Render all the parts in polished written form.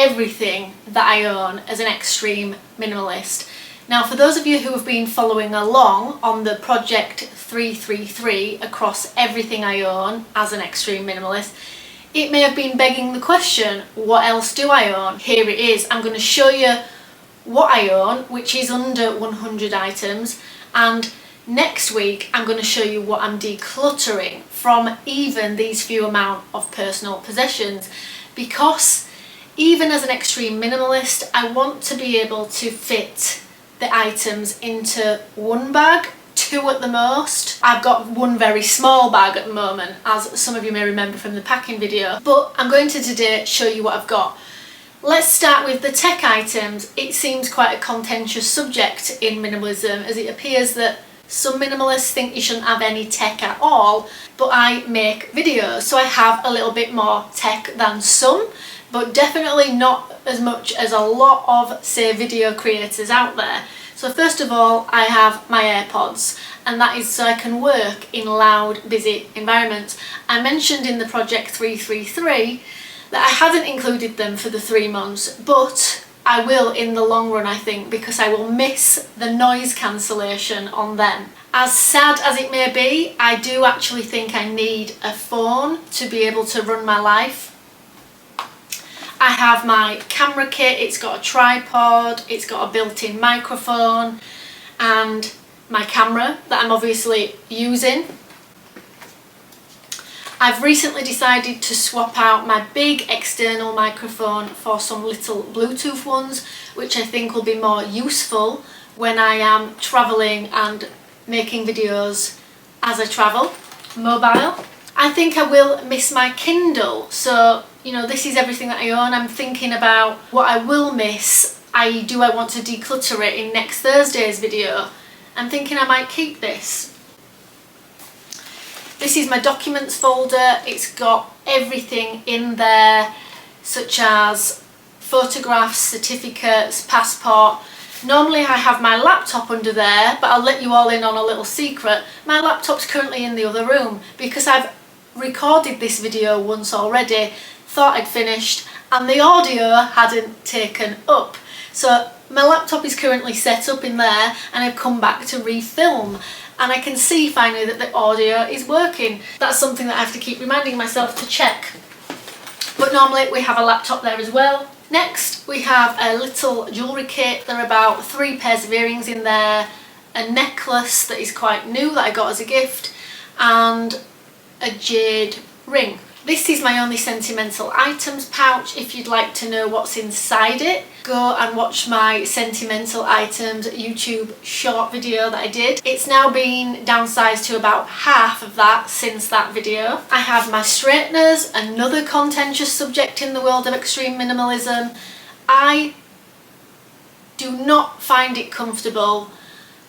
everything that I own as an extreme minimalist. Now, for those of you who have been following along on the Project 333 across everything I own as an extreme minimalist, it may have been begging the question, what else do I own? Here it is. I'm going to show you what I own, which is under 100 items, and next week I'm going to show you what I'm decluttering from even these few amount of personal possessions, because even as an extreme minimalist, I want to be able to fit the items into one bag, two at the most. I've got one very small bag at the moment, as some of you may remember from the packing video, but I'm going to today show you what I've got. Let's start with the tech items. It seems quite a contentious subject in minimalism, as it appears that some minimalists think you shouldn't have any tech at all, but I make videos, so I have a little bit more tech than some, but definitely not as much as a lot of, say, video creators out there. So first of all, I have my AirPods, and that is so I can work in loud, busy environments. I mentioned in the Project 333 that I hadn't included them for the 3 months, but I will in the long run, I think, because I will miss the noise cancellation on them. As sad as it may be, I do actually think I need a phone to be able to run my life. I have my camera kit, it's got a tripod, it's got a built-in microphone, and my camera that I'm obviously using. I've recently decided to swap out my big external microphone for some little Bluetooth ones, which I think will be more useful when I am travelling and making videos as I travel, mobile. I think I will miss my Kindle, so you know, this is everything that I own. I'm thinking about what I will miss, i.e. do I want to declutter it in next Thursday's video? I'm thinking I might keep this. This is my documents folder. It's got everything in there, such as photographs, certificates, passport. Normally I have my laptop under there, but I'll let you all in on a little secret. My laptop's currently in the other room because I've recorded this video once already, thought I'd finished, and the audio hadn't taken up. So my laptop is currently set up in there, and I've come back to refilm, and I can see finally that the audio is working. That's something that I have to keep reminding myself to check. But normally we have a laptop there as well. Next we have a little jewellery kit. There are about 3 pairs of earrings in there, a necklace that is quite new that I got as a gift, and a jade ring. This is my only sentimental items pouch. If you'd like to know what's inside it, go and watch my sentimental items YouTube short video that I did. It's now been downsized to about half of that since that video. I have my straighteners, another contentious subject in the world of extreme minimalism. I do not find it comfortable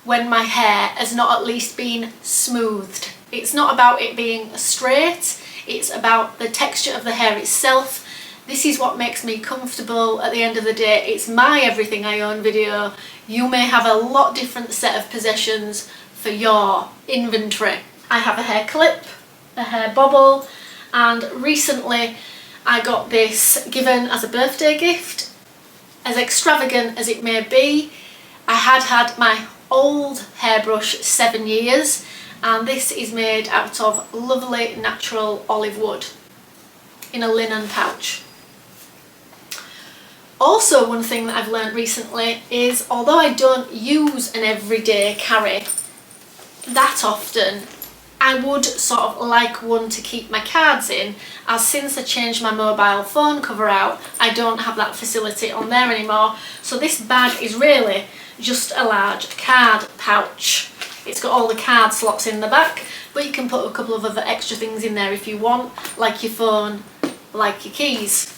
when my hair has not at least been smoothed. It's not about it being straight, it's about the texture of the hair itself. This is what makes me comfortable at the end of the day. It's my everything I own video. You may have a lot different set of possessions for your inventory. I have a hair clip, a hair bobble, and recently I got this given as a birthday gift. As extravagant as it may be, I had my old hairbrush 7 years, and this is made out of lovely natural olive wood in a linen pouch. Also, one thing that I've learned recently is, although I don't use an everyday carry that often, I would sort of like one to keep my cards in, as since I changed my mobile phone cover out, I don't have that facility on there anymore. So this bag is really just a large card pouch. It's got all the card slots in the back, but you can put a couple of other extra things in there if you want, like your phone, like your keys.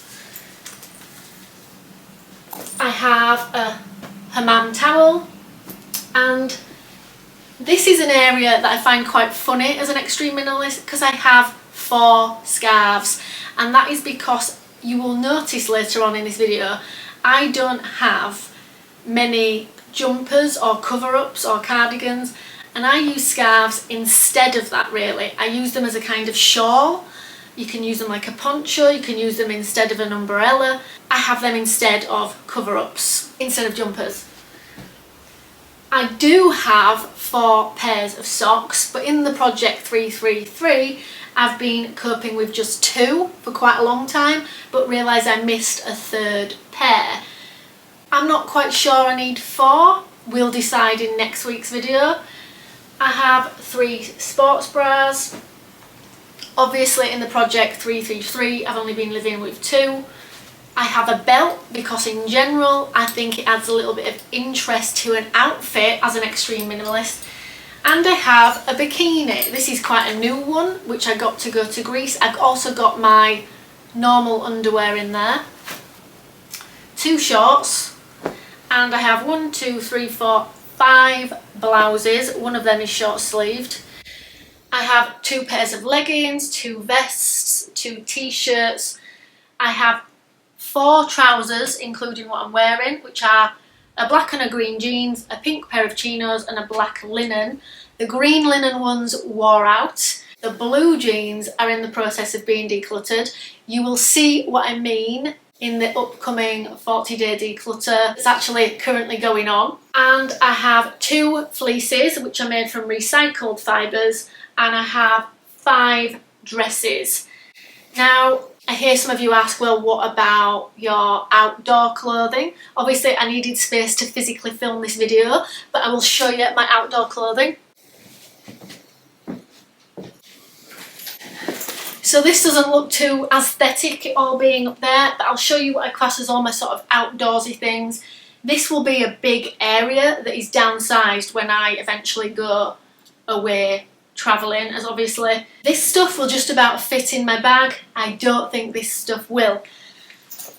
I have a hammam towel, and this is an area that I find quite funny as an extreme minimalist, because I have 4 scarves, and that is because you will notice later on in this video I don't have many jumpers or cover-ups or cardigans, and I use scarves instead of that really. I use them as a kind of shawl You can use them like a poncho, you can use them instead of an umbrella. I have them instead of cover-ups, instead of jumpers. I do have 4 pairs of socks, but in the project 333 I've been coping with just 2 for quite a long time, but realised I missed a 3rd pair. I'm not quite sure I need 4, we'll decide in next week's video. I have 3 sports bras. Obviously in the project 333 I've only been living with 2. I have a belt because in general I think it adds a little bit of interest to an outfit as an extreme minimalist. And I have a bikini. This is quite a new one which I got to go to Greece. I've also got my normal underwear in there. 2 shorts, and I have 1, 2, 3, 4, 5 blouses. One of them is short sleeved. I have 2 pairs of leggings, 2 vests, 2 t-shirts. I have 4 trousers, including what I'm wearing, which are a black and a green jeans, a pink pair of chinos and a black linen. The green linen ones wore out. The blue jeans are in the process of being decluttered. You will see what I mean in the upcoming 40-day declutter. It's actually currently going on. And I have 2 fleeces, which are made from recycled fibres, and I have 5 dresses. Now, I hear some of you ask, well, what about your outdoor clothing? Obviously, I needed space to physically film this video, but I will show you my outdoor clothing. So this doesn't look too aesthetic, it all being up there, but I'll show you what I class as all my sort of outdoorsy things. This will be a big area that is downsized when I eventually go away travelling, as obviously this stuff will just about fit in my bag. I don't think this stuff will.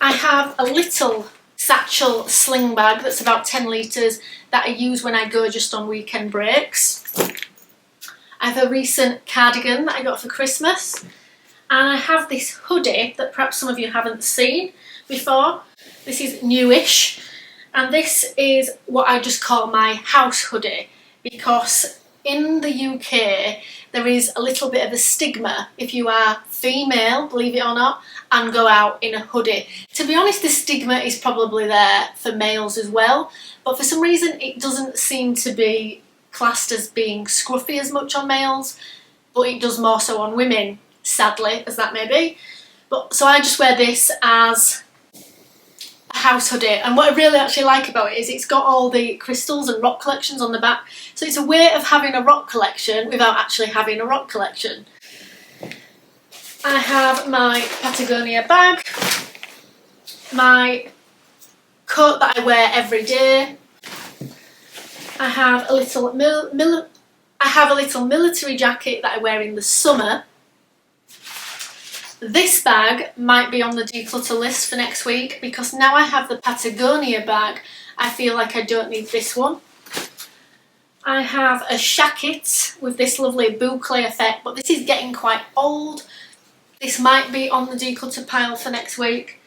I have a little satchel sling bag that's about 10 litres that I use when I go just on weekend breaks. I have a recent cardigan that I got for Christmas, and I have this hoodie that perhaps some of you haven't seen before. This is newish, and this is what I just call my house hoodie, because in the UK there is a little bit of a stigma if you are female, believe it or not, and go out in a hoodie. To be honest, the stigma is probably there for males as well, but for some reason it doesn't seem to be classed as being scruffy as much on males, but it does more so on women, sadly, as that may be. But so I just wear this as a house hoodie, and what I really actually like about it is it's got all the crystals and rock collections on the back, so it's a way of having a rock collection without actually having a rock collection. I have my Patagonia bag, my coat that I wear every day. I have a little military jacket that I wear in the summer. This bag might be on the declutter list for next week, because now I have the Patagonia bag, I feel like I don't need this one. I have a shacket with this lovely boucle effect, but this is getting quite old. This might be on the declutter pile for next week.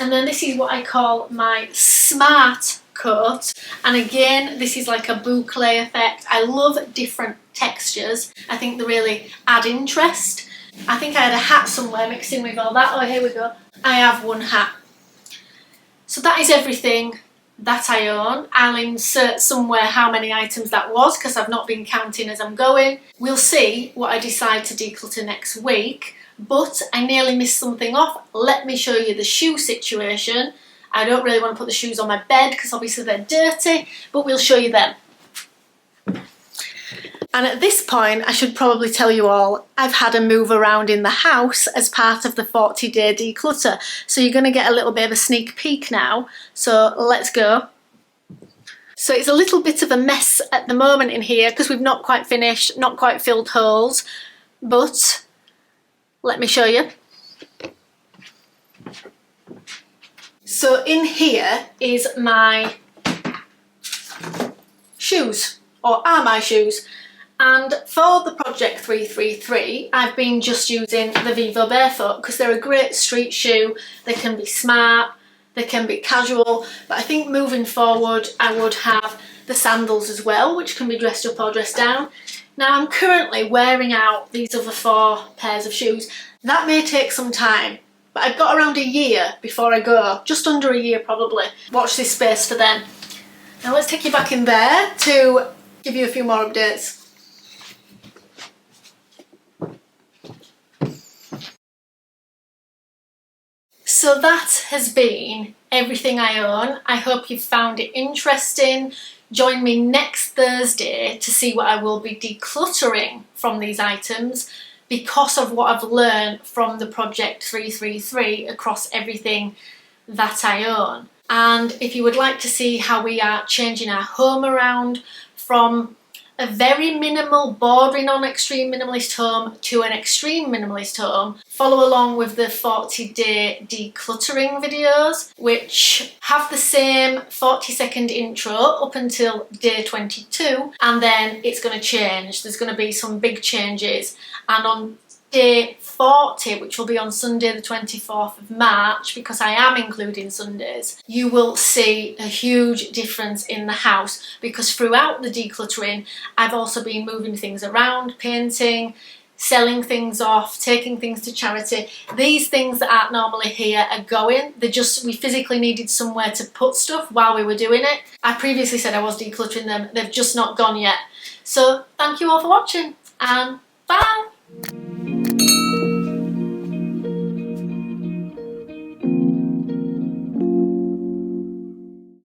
And then this is what I call my smart coat, and again this is like a boucle effect. I love different textures, I think they really add interest. I think I had a hat somewhere mixed in with all that. Oh, here we go. I have 1 hat. So that is everything that I own. I'll insert somewhere how many items that was, because I've not been counting as I'm going. We'll see what I decide to declutter next week, but I nearly missed something off. Let me show you the shoe situation. I don't really want to put the shoes on my bed because obviously they're dirty, but we'll show you them. And at this point, I should probably tell you all, I've had a move around in the house as part of the 40-day declutter. So you're going to get a little bit of a sneak peek now. So let's go. So it's a little bit of a mess at the moment in here because we've not quite finished, not quite filled holes. But let me show you. So in here is my shoes, or are my shoes. And for the Project 333, I've been just using the Vivo Barefoot because they're a great street shoe. They can be smart, they can be casual, but I think moving forward I would have the sandals as well, which can be dressed up or dressed down. Now I'm currently wearing out these other 4 pairs of shoes. That may take some time, but I've got around a year before I go, just under a year probably. Watch this space for then. Now let's take you back in there to give you a few more updates. So that has been everything I own. I hope you found it interesting. Join me next Thursday to see what I will be decluttering from these items because of what I've learned from the Project 333 across everything that I own. And if you would like to see how we are changing our home around from a very minimal, bordering on extreme minimalist home to an extreme minimalist home, follow along with the 40-day decluttering videos, which have the same 40-second intro up until day 22, and then it's going to change. There's going to be some big changes, and on day 40, which will be on Sunday the 24th of March, because I am including Sundays, you will see a huge difference in the house, because throughout the decluttering I've also been moving things around, painting, selling things off, taking things to charity. These things that aren't normally here are going. We physically needed somewhere to put stuff while we were doing it. I previously said I was decluttering them, they've just not gone yet. So thank you all for watching, and bye!